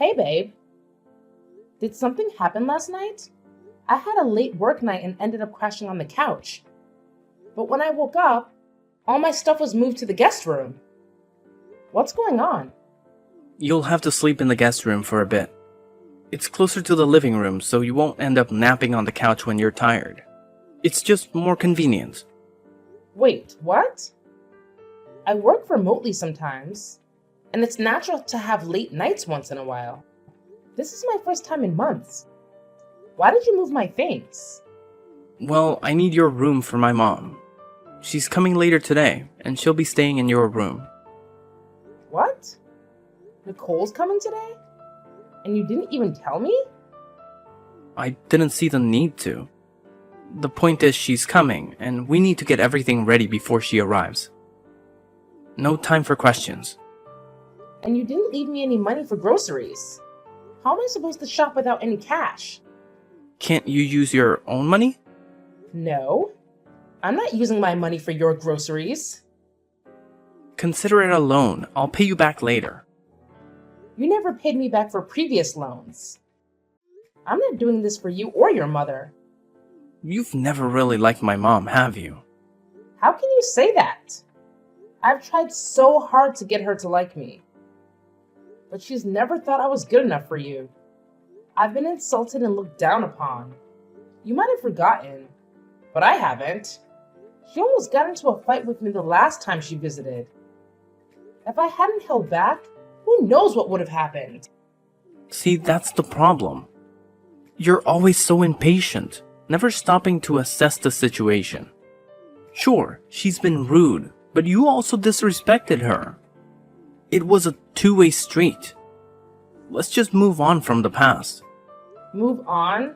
Hey, babe. Did something happen last night? I had a late work night and ended up crashing on the couch. But when I woke up, all my stuff was moved to the guest room. What's going on? You'll have to sleep in the guest room for a bit. It's closer to the living room, so you won't end up napping on the couch when you're tired. It's just more convenient. Wait, what? I work remotely sometimes, and it's natural to have late nights once in a while. This is my first time in months. Why did you move my things? Well, I need your room for my mom. She's coming later today, and she'll be staying in your room. What? Nicole's coming today? And you didn't even tell me? I didn't see the need to. The point is she's coming, and we need to get everything ready before she arrives. No time for questions. And you didn't leave me any money for groceries. How am I supposed to shop without any cash? Can't you use your own money? No. I'm not using my money for your groceries. Consider it a loan. I'll pay you back later. You never paid me back for previous loans. I'm not doing this for you or your mother. You've never really liked my mom, have you? How can you say that? I've tried so hard to get her to like me. But she's never thought I was good enough for you. I've been insulted and looked down upon. You might have forgotten, but I haven't. She almost got into a fight with me the last time she visited. If I hadn't held back, who knows what would have happened? See, that's the problem. You're always so impatient, never stopping to assess the situation. Sure, she's been rude, but you also disrespected her. It was a two-way street. Let's just move on from the past. Move on?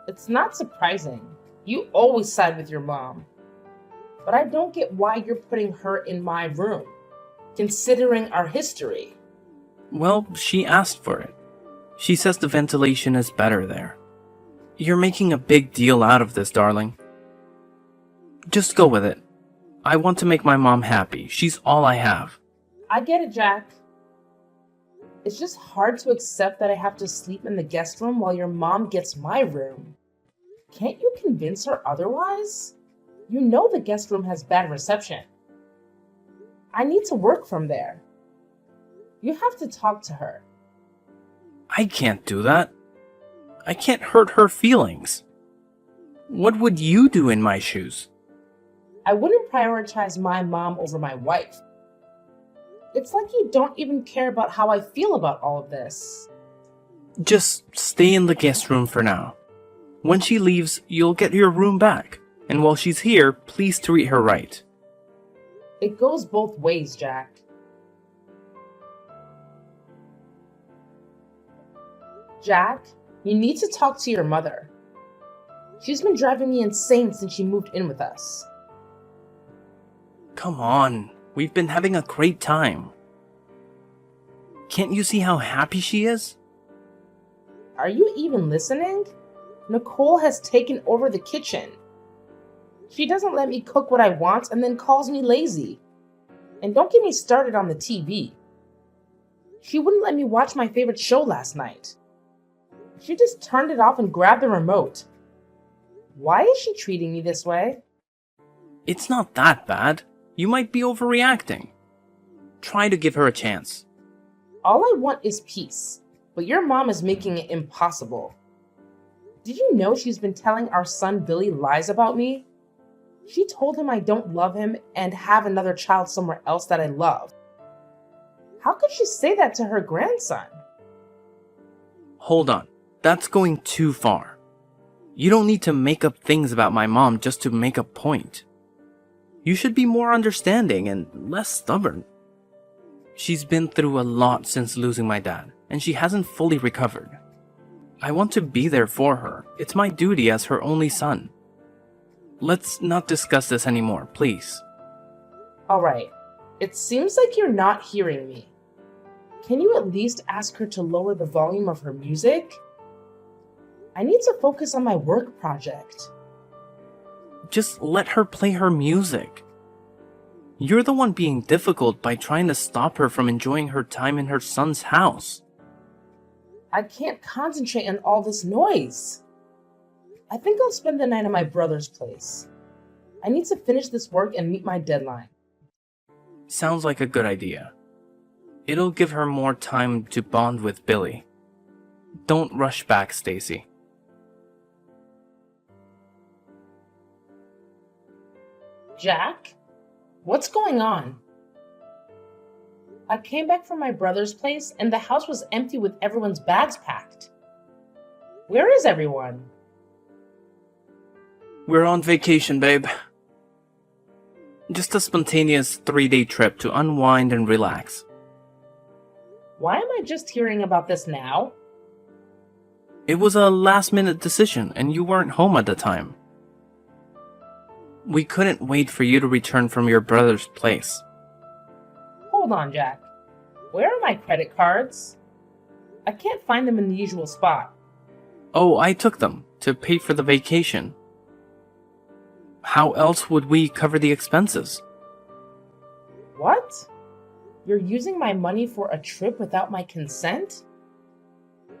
It's not surprising. You always side with your mom. But I don't get why you're putting her in my room, considering our history. Well, she asked for it. She says the ventilation is better there. You're making a big deal out of this, darling. Just go with it. I want to make my mom happy. She's all I have. I get it, Jack. It's just hard to accept that I have to sleep in the guest room while your mom gets my room. Can't you convince her otherwise? You know the guest room has bad reception. I need to work from there. You have to talk to her. I can't do that. I can't hurt her feelings. What would you do in my shoes? I wouldn't prioritize my mom over my wife. It's like you don't even care about how I feel about all of this. Just stay in the guest room for now. When she leaves, you'll get your room back. And while she's here, please treat her right. It goes both ways, Jack. Jack, you need to talk to your mother. She's been driving me insane since she moved in with us. Come on, we've been having a great time. Can't you see how happy she is? Are you even listening? Nicole has taken over the kitchen. She doesn't let me cook what I want and then calls me lazy. And don't get me started on the TV. She wouldn't let me watch my favorite show last night. She just turned it off and grabbed the remote. Why is she treating me this way? It's not that bad. You might be overreacting. Try to give her a chance. All I want is peace, but your mom is making it impossible. Did you know she's been telling our son Billy lies about me? She told him I don't love him and have another child somewhere else that I love. How could she say that to her grandson? Hold on. That's going too far. You don't need to make up things about my mom just to make a point. You should be more understanding and less stubborn. She's been through a lot since losing my dad, and she hasn't fully recovered. I want to be there for her. It's my duty as her only son. Let's not discuss this anymore, please. Alright, it seems like you're not hearing me. Can you at least ask her to lower the volume of her music? I need to focus on my work project. Just let her play her music. You're the one being difficult by trying to stop her from enjoying her time in her son's house. I can't concentrate on all this noise. I think I'll spend the night at my brother's place. I need to finish this work and meet my deadline. Sounds like a good idea. It'll give her more time to bond with Billy. Don't rush back, Stacy. Jack? What's going on? I came back from my brother's place and the house was empty with everyone's bags packed. Where is everyone? We're on vacation, babe. Just a spontaneous 3-day trip to unwind and relax. Why am I just hearing about this now? It was a last-minute decision, and you weren't home at the time. We couldn't wait for you to return from your brother's place. Hold on, Jack. Where are my credit cards? I can't find them in the usual spot. Oh, I took them to pay for the vacation. How else would we cover the expenses? What? You're using my money for a trip without my consent?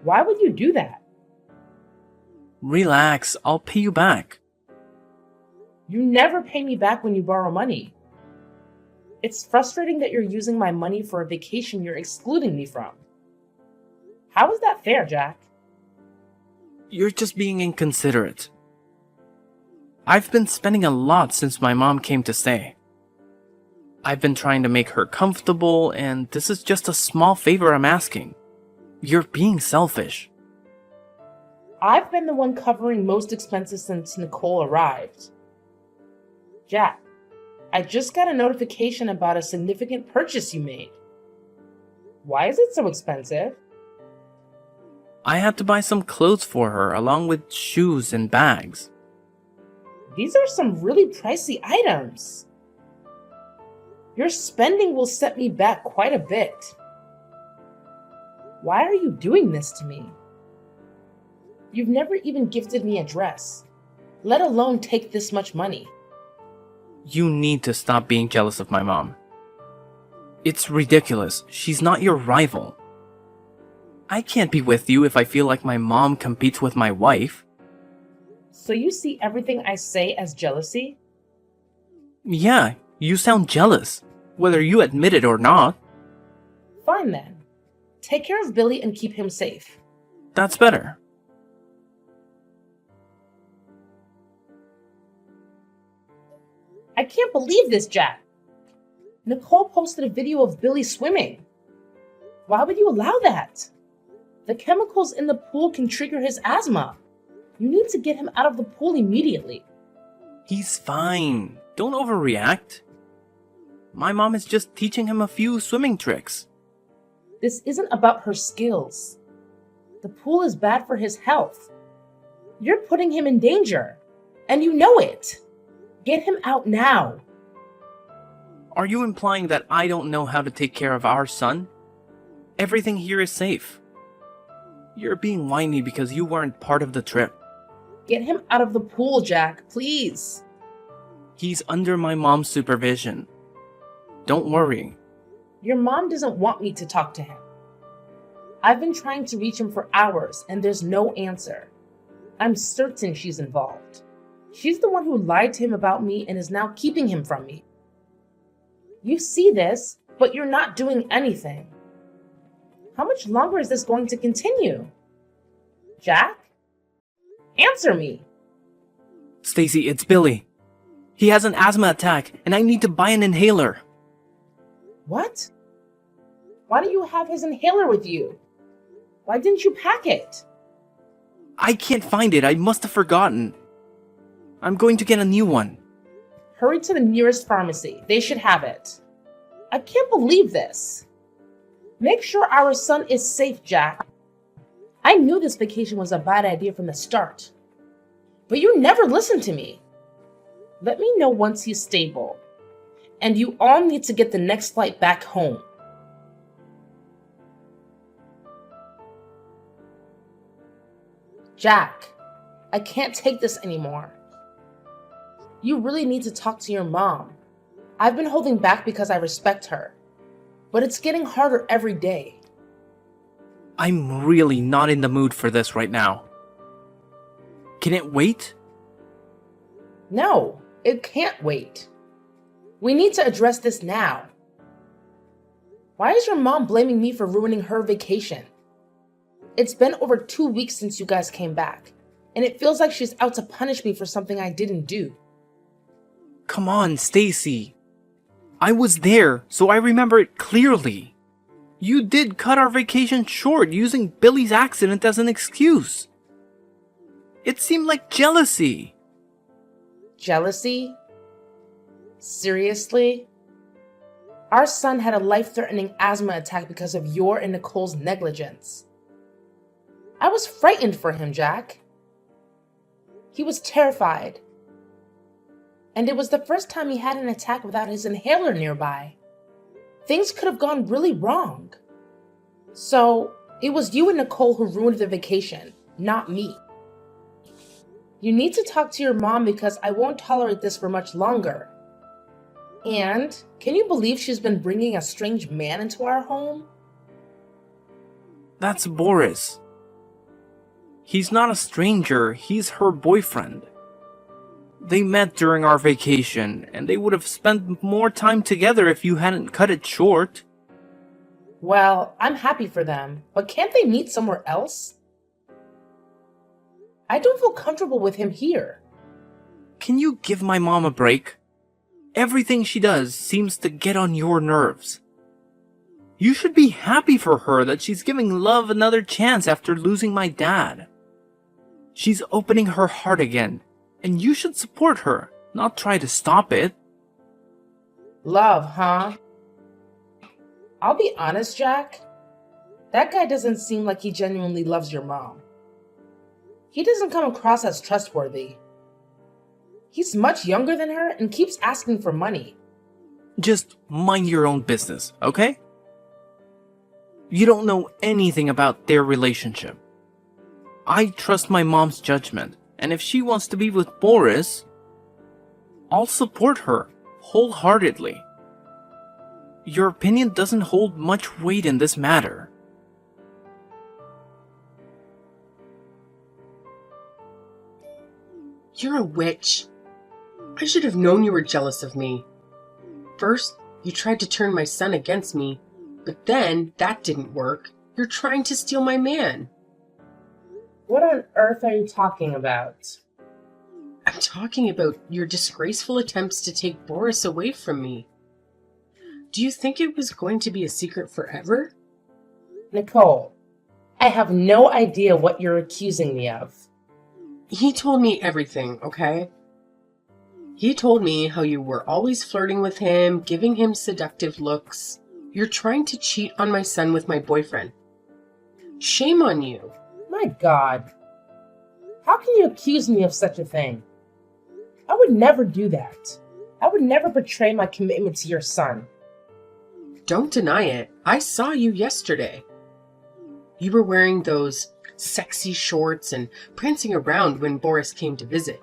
Why would you do that? Relax, I'll pay you back. You never pay me back when you borrow money. It's frustrating that you're using my money for a vacation you're excluding me from. How is that fair, Jack? You're just being inconsiderate. I've been spending a lot since my mom came to stay. I've been trying to make her comfortable, and this is just a small favor I'm asking. You're being selfish. I've been the one covering most expenses since Nicole arrived. Jack, I just got a notification about a significant purchase you made. Why is it so expensive? I had to buy some clothes for her, along with shoes and bags. These are some really pricey items. Your spending will set me back quite a bit. Why are you doing this to me? You've never even gifted me a dress, let alone take this much money. You need to stop being jealous of my mom. It's ridiculous. She's not your rival. I can't be with you if I feel like my mom competes with my wife. So you see everything I say as jealousy? Yeah, you sound jealous, whether you admit it or not. Fine then. Take care of Billy and keep him safe. That's better. I can't believe this, Jack. Nicole posted a video of Billy swimming. Why would you allow that? The chemicals in the pool can trigger his asthma. You need to get him out of the pool immediately. He's fine. Don't overreact. My mom is just teaching him a few swimming tricks. This isn't about her skills. The pool is bad for his health. You're putting him in danger, and you know it. Get him out now. Are you implying that I don't know how to take care of our son? Everything here is safe. You're being whiny because you weren't part of the trip. Get him out of the pool, Jack, please. He's under my mom's supervision. Don't worry. Your mom doesn't want me to talk to him. I've been trying to reach him for hours, and there's no answer. I'm certain she's involved. She's the one who lied to him about me and is now keeping him from me. You see this, but you're not doing anything. How much longer is this going to continue? Jack? Answer me! Stacy, it's Billy. He has an asthma attack, and I need to buy an inhaler. What? Why do you have his inhaler with you? Why didn't you pack it? I can't find it. I must have forgotten. I'm going to get a new one. Hurry to the nearest pharmacy. They should have it. I can't believe this. Make sure our son is safe, Jack. I knew this vacation was a bad idea from the start. But you never listened to me. Let me know once he's stable. And you all need to get the next flight back home. Jack, I can't take this anymore. You really need to talk to your mom. I've been holding back because I respect her. But it's getting harder every day. I'm really not in the mood for this right now. Can it wait? No, it can't wait. We need to address this now. Why is your mom blaming me for ruining her vacation? It's been over 2 weeks since you guys came back, and it feels like she's out to punish me for something I didn't do. Come on, Stacy. I was there, so I remember it clearly. You did cut our vacation short using Billy's accident as an excuse. It seemed like jealousy. Jealousy? Seriously? Our son had a life-threatening asthma attack because of your and Nicole's negligence. I was frightened for him, Jack. He was terrified. And it was the first time he had an attack without his inhaler nearby. Things could have gone really wrong. So, it was you and Nicole who ruined the vacation, not me. You need to talk to your mom because I won't tolerate this for much longer. And, can you believe she's been bringing a strange man into our home? That's Boris. He's not a stranger, he's her boyfriend. They met during our vacation, and they would have spent more time together if you hadn't cut it short. Well, I'm happy for them, but can't they meet somewhere else? I don't feel comfortable with him here. Can you give my mom a break? Everything she does seems to get on your nerves. You should be happy for her that she's giving love another chance after losing my dad. She's opening her heart again, and you should support her, not try to stop it. Love, huh? I'll be honest, Jack. That guy doesn't seem like he genuinely loves your mom. He doesn't come across as trustworthy. He's much younger than her and keeps asking for money. Just mind your own business, okay? You don't know anything about their relationship. I trust my mom's judgment, and if she wants to be with Boris, I'll support her wholeheartedly. Your opinion doesn't hold much weight in this matter. You're a witch. I should have known you were jealous of me. First, you tried to turn my son against me, but then that didn't work. You're trying to steal my man. What on earth are you talking about? I'm talking about your disgraceful attempts to take Boris away from me. Do you think it was going to be a secret forever? Nicole, I have no idea what you're accusing me of. He told me everything, okay? He told me how you were always flirting with him, giving him seductive looks. You're trying to cheat on my son with my boyfriend. Shame on you. My God. How can you accuse me of such a thing? I would never do that. I would never betray my commitment to your son. Don't deny it. I saw you yesterday. You were wearing those sexy shorts and prancing around when Boris came to visit.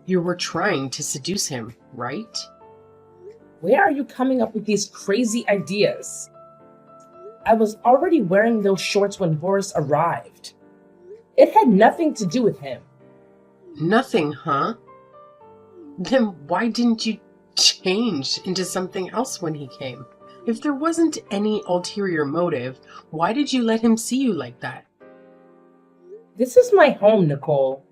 You were trying to seduce him, right? Where are you coming up with these crazy ideas? I was already wearing those shorts when Boris arrived. It had nothing to do with him. Nothing, huh? Then why didn't you change into something else when he came? If there wasn't any ulterior motive, why did you let him see you like that? This is my home, Nicole.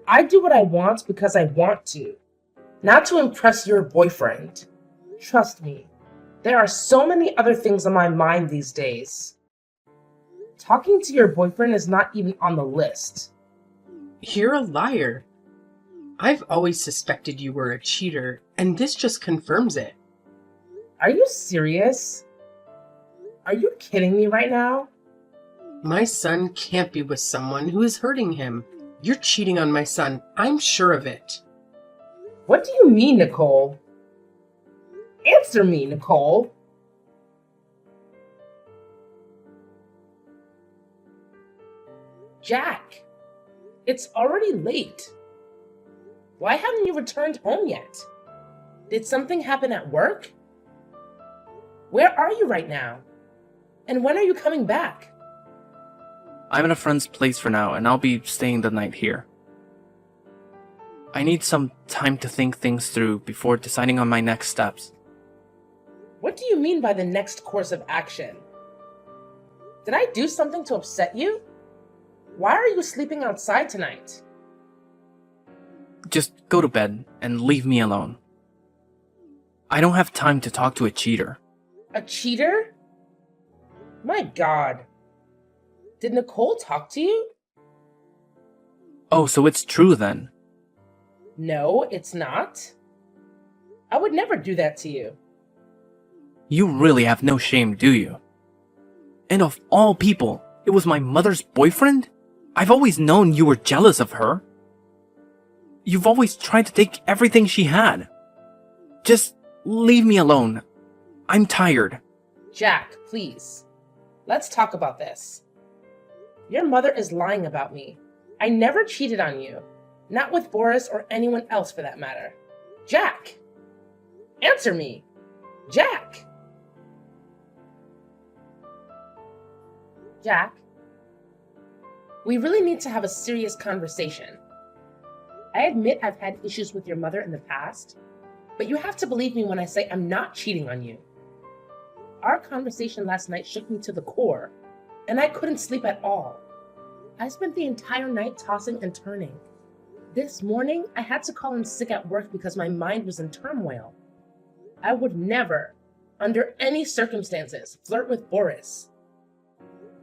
I do what I want because I want to, not to impress your boyfriend. Trust me, there are so many other things on my mind these days. Talking to your boyfriend is not even on the list. You're a liar. I've always suspected you were a cheater, and this just confirms it. Are you serious? Are you kidding me right now? My son can't be with someone who is hurting him. You're cheating on my son. I'm sure of it. What do you mean, Nicole? Answer me, Nicole. Jack, it's already late. Why haven't you returned home yet? Did something happen at work? Where are you right now? And when are you coming back? I'm at a friend's place for now, and I'll be staying the night here. I need some time to think things through before deciding on my next steps. What do you mean by the next course of action? Did I do something to upset you? Why are you sleeping outside tonight? Just go to bed and leave me alone. I don't have time to talk to a cheater. A cheater? My God. Did Nicole talk to you? Oh, so it's true then. No, it's not. I would never do that to you. You really have no shame, do you? And of all people, it was my mother's boyfriend? I've always known you were jealous of her. You've always tried to take everything she had. Just leave me alone. I'm tired. Jack, please. Let's talk about this. Your mother is lying about me. I never cheated on you. Not with Boris or anyone else for that matter. Jack! Answer me! Jack! Jack, we really need to have a serious conversation. I admit I've had issues with your mother in the past, but you have to believe me when I say I'm not cheating on you. Our conversation last night shook me to the core, and I couldn't sleep at all. I spent the entire night tossing and turning. This morning, I had to call in sick at work because my mind was in turmoil. I would never, under any circumstances, flirt with Boris.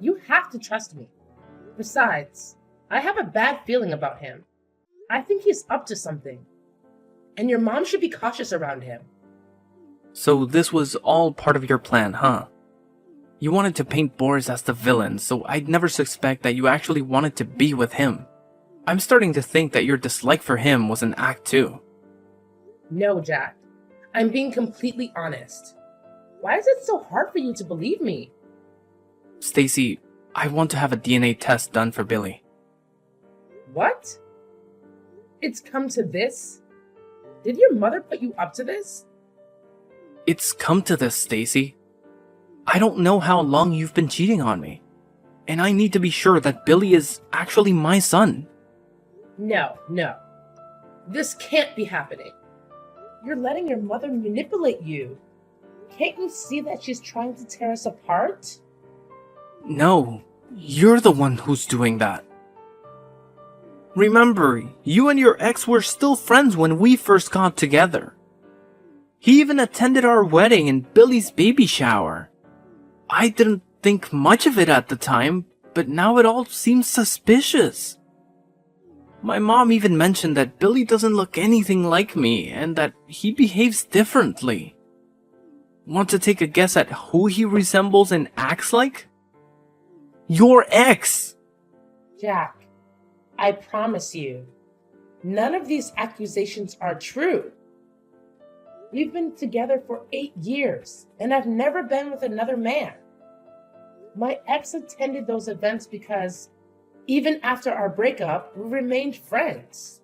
You have to trust me. Besides, I have a bad feeling about him. I think he's up to something. And your mom should be cautious around him. So this was all part of your plan, huh? You wanted to paint Boris as the villain, so I'd never suspect that you actually wanted to be with him. I'm starting to think that your dislike for him was an act too. No, Jack. I'm being completely honest. Why is it so hard for you to believe me? Stacy, I want to have a DNA test done for Billy. What? It's come to this? Did your mother put you up to this? It's come to this, Stacy. I don't know how long you've been cheating on me, and I need to be sure that Billy is actually my son. No. This can't be happening. You're letting your mother manipulate you. Can't you see that she's trying to tear us apart? No, you're the one who's doing that. Remember, you and your ex were still friends when we first got together. He even attended our wedding and Billy's baby shower. I didn't think much of it at the time, but now it all seems suspicious. My mom even mentioned that Billy doesn't look anything like me and that he behaves differently. Want to take a guess at who he resembles and acts like? Your ex! Jack, I promise you, none of these accusations are true. We've been together for 8 years, and I've never been with another man. My ex attended those events because, even after our breakup, we remained friends.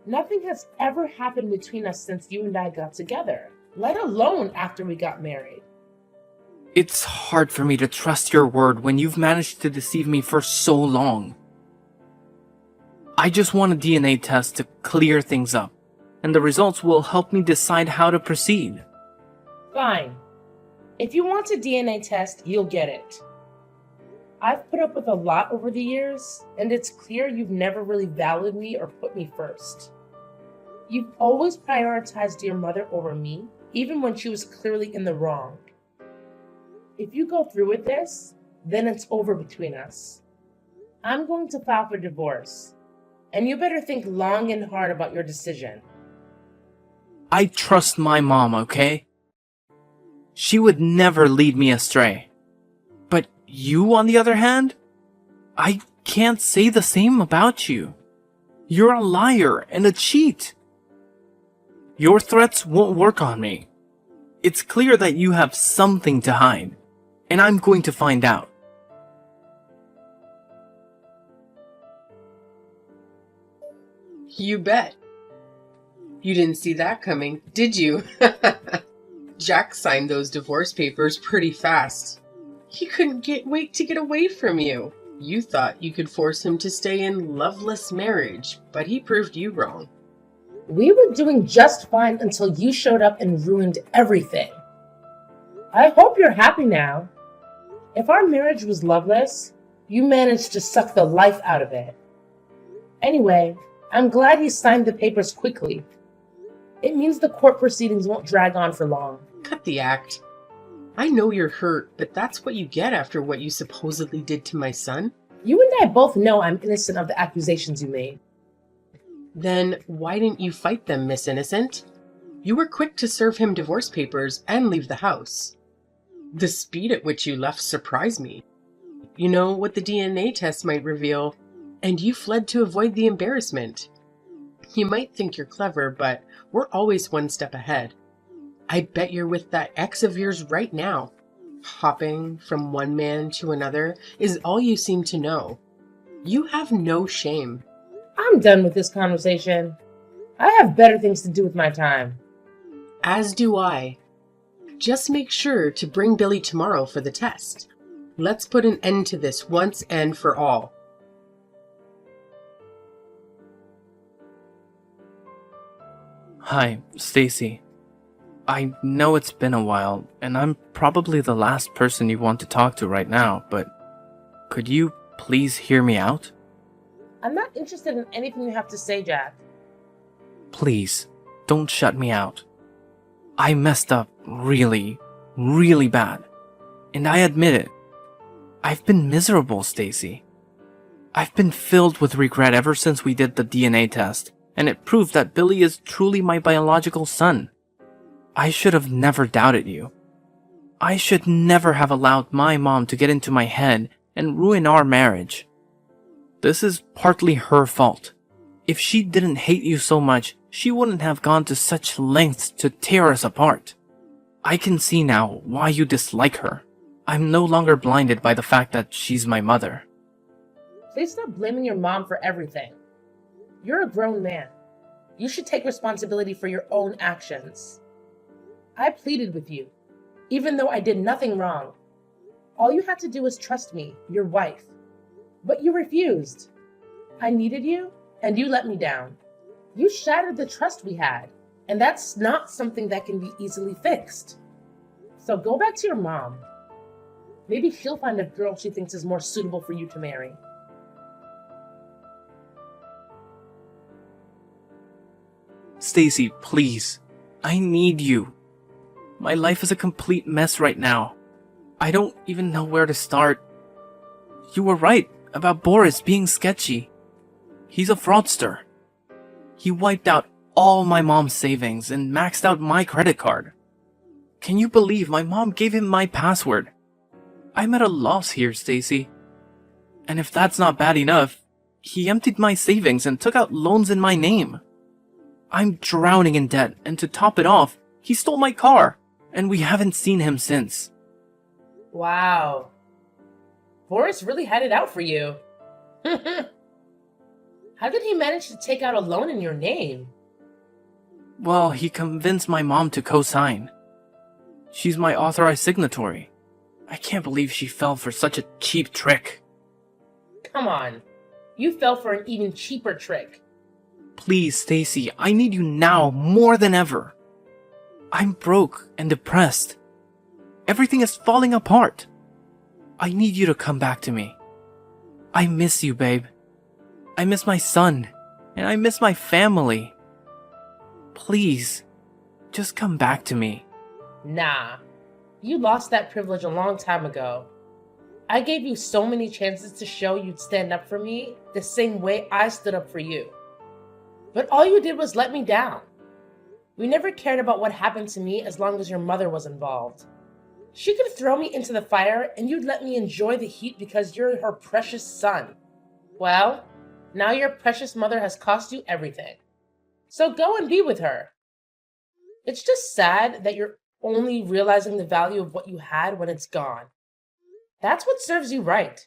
Nothing has ever happened between us since you and I got together, let alone after we got married. It's hard for me to trust your word when you've managed to deceive me for so long. I just want a DNA test to clear things up, and the results will help me decide how to proceed. Fine. If you want a DNA test, you'll get it. I've put up with a lot over the years, and it's clear you've never really valued me or put me first. You've always prioritized your mother over me, even when she was clearly in the wrong. If you go through with this, then it's over between us. I'm going to file for divorce, and you better think long and hard about your decision. I trust my mom, okay? She would never lead me astray. But you, on the other hand? I can't say the same about you. You're a liar and a cheat. Your threats won't work on me. It's clear that you have something to hide, and I'm going to find out. You bet. You didn't see that coming, did you? Jack signed those divorce papers pretty fast. He couldn't wait to get away from you. You thought you could force him to stay in loveless marriage, but he proved you wrong. We were doing just fine until you showed up and ruined everything. I hope you're happy now. If our marriage was loveless, you managed to suck the life out of it. Anyway, I'm glad you signed the papers quickly. It means the court proceedings won't drag on for long. Cut the act. I know you're hurt, but that's what you get after what you supposedly did to my son. You and I both know I'm innocent of the accusations you made. Then why didn't you fight them, Miss Innocent? You were quick to serve him divorce papers and leave the house. The speed at which you left surprised me. You know what the DNA test might reveal, and you fled to avoid the embarrassment. You might think you're clever, but we're always one step ahead. I bet you're with that ex of yours right now. Hopping from one man to another is all you seem to know. You have no shame. I'm done with this conversation. I have better things to do with my time. As do I. Just make sure to bring Billy tomorrow for the test. Let's put an end to this once and for all. Hi, Stacy. I know it's been a while, and I'm probably the last person you want to talk to right now, but could you please hear me out? I'm not interested in anything you have to say, Jack. Please, don't shut me out. I messed up really, really bad, and I admit it. I've been miserable, Stacy. I've been filled with regret ever since we did the DNA test, and it proved that Billy is truly my biological son. I should have never doubted you. I should never have allowed my mom to get into my head and ruin our marriage. This is partly her fault. If she didn't hate you so much, she wouldn't have gone to such lengths to tear us apart. I can see now why you dislike her. I'm no longer blinded by the fact that she's my mother. Please stop blaming your mom for everything. You're a grown man. You should take responsibility for your own actions. I pleaded with you, even though I did nothing wrong. All you had to do was trust me, your wife. But you refused. I needed you, and you let me down. You shattered the trust we had, and that's not something that can be easily fixed. So go back to your mom. Maybe she'll find a girl she thinks is more suitable for you to marry. Stacy, please. I need you. My life is a complete mess right now. I don't even know where to start. You were right about Boris being sketchy. He's a fraudster. He wiped out all my mom's savings and maxed out my credit card. Can you believe my mom gave him my password? I'm at a loss here, Stacy. And if that's not bad enough, he emptied my savings and took out loans in my name. I'm drowning in debt, and to top it off, he stole my car, and we haven't seen him since. Wow. Boris really had it out for you. How did he manage to take out a loan in your name? Well, he convinced my mom to co-sign. She's my authorized signatory. I can't believe she fell for such a cheap trick. Come on. You fell for an even cheaper trick. Please, Stacy, I need you now more than ever. I'm broke and depressed. Everything is falling apart. I need you to come back to me. I miss you, babe. I miss my son, and I miss my family. Please, just come back to me. Nah. You lost that privilege a long time ago. I gave you so many chances to show you'd stand up for me the same way I stood up for you. But all you did was let me down. We never cared about what happened to me as long as your mother was involved. She could throw me into the fire and you'd let me enjoy the heat because you're her precious son. Well, now your precious mother has cost you everything. So go and be with her. It's just sad that you're only realizing the value of what you had when it's gone. That's what serves you right.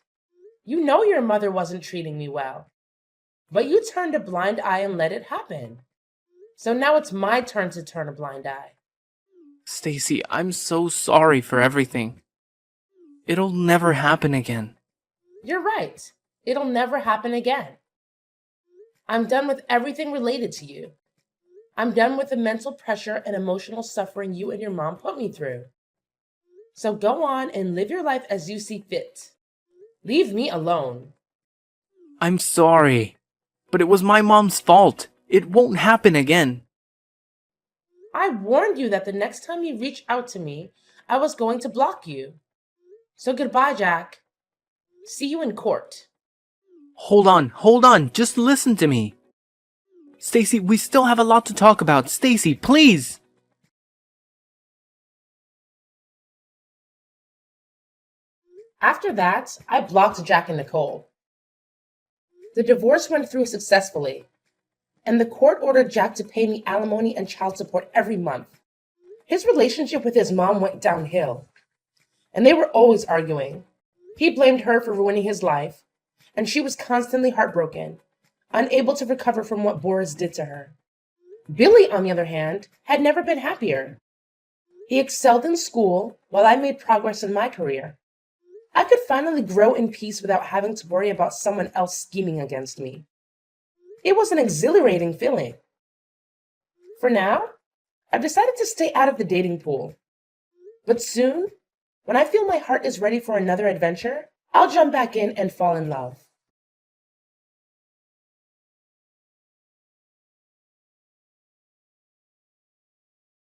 You know your mother wasn't treating me well. But you turned a blind eye and let it happen. So now it's my turn to turn a blind eye. Stacy, I'm so sorry for everything. It'll never happen again. You're right. It'll never happen again. I'm done with everything related to you. I'm done with the mental pressure and emotional suffering you and your mom put me through. So go on and live your life as you see fit. Leave me alone. I'm sorry, but it was my mom's fault. It won't happen again. I warned you that the next time you reach out to me, I was going to block you. So goodbye, Jack. See you in court. Hold on, just listen to me. Stacy, we still have a lot to talk about. Stacy, please! After that, I blocked Jack and Nicole. The divorce went through successfully, and the court ordered Jack to pay me alimony and child support every month. His relationship with his mom went downhill, and they were always arguing. He blamed her for ruining his life, and she was constantly heartbroken, unable to recover from what Boris did to her. Billy, on the other hand, had never been happier. He excelled in school while I made progress in my career. I could finally grow in peace without having to worry about someone else scheming against me. It was an exhilarating feeling. For now, I've decided to stay out of the dating pool. But soon, when I feel my heart is ready for another adventure, I'll jump back in and fall in love.